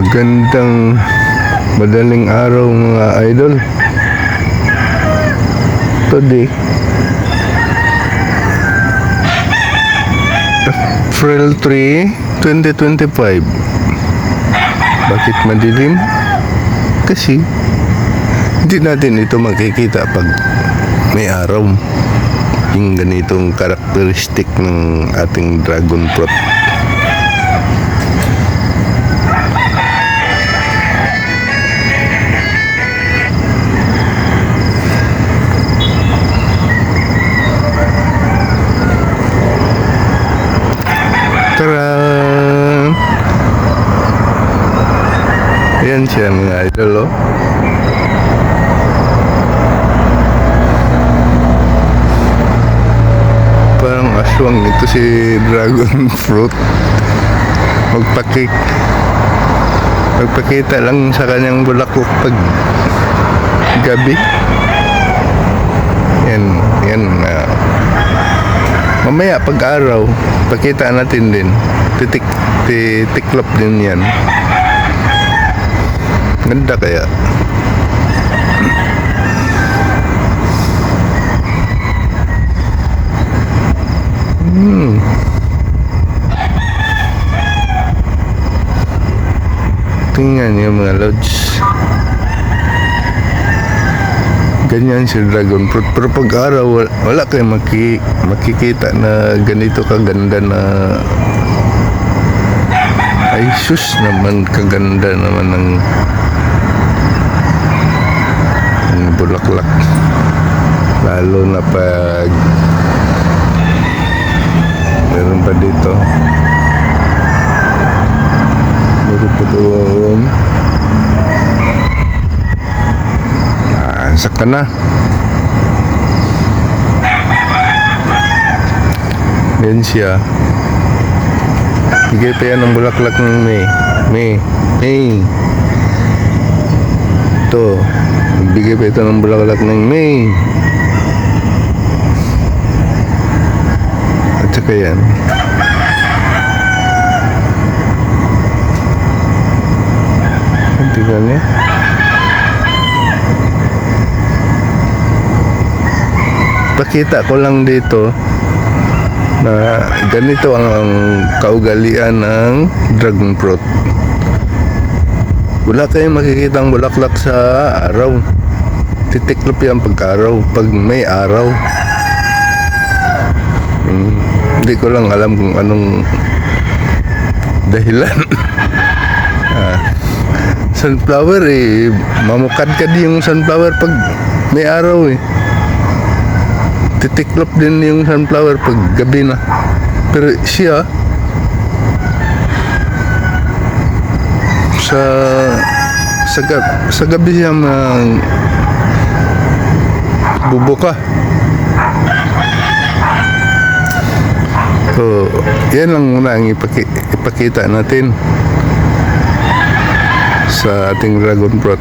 Magandang madaling araw mga idol. Today, April 3, 2025. Bakit madilim? Kasi hindi natin ito makikita pag may araw. Yung ganitong karakteristik ng ating dragon fruit. Tara! Ayan siya mga idol, oh. Parang aswang ito si dragon fruit. Magpakita lang sa kanyang bulaklak pag gabi. Yan. Mamaya pag araw, pakita natin din. Titiklop din yan. Ganda kaya. Tingnan niyo mga lods. Ganyan si dragon fruit. Pero pag araw, wala kayong makikita na ganito kaganda na. Ay sus naman, kaganda naman ng bulaklak. Lalo na pag meron pa dito. Meron pa doon. Saka na. Yan siya. Bigay pa yan ng bulaklak ng May. Ito. Bigay pa ito ng bulaklak ng May. At saka yan. Tingnan niya. Pakita ko lang dito na ganito ang kaugalian ng dragon fruit. Wala kayong makikita ang bulaklak sa araw. Titiklop yan pag-araw, pag may araw. Hindi ko lang alam kung anong dahilan. Sunflower mamukadkad yung sunflower pag may araw Titiklop din yung sunflower pag gabi na. Pero siya sa gabi siya bubuka. So, yan lang muna ang ipakita natin sa ating dragon fruit.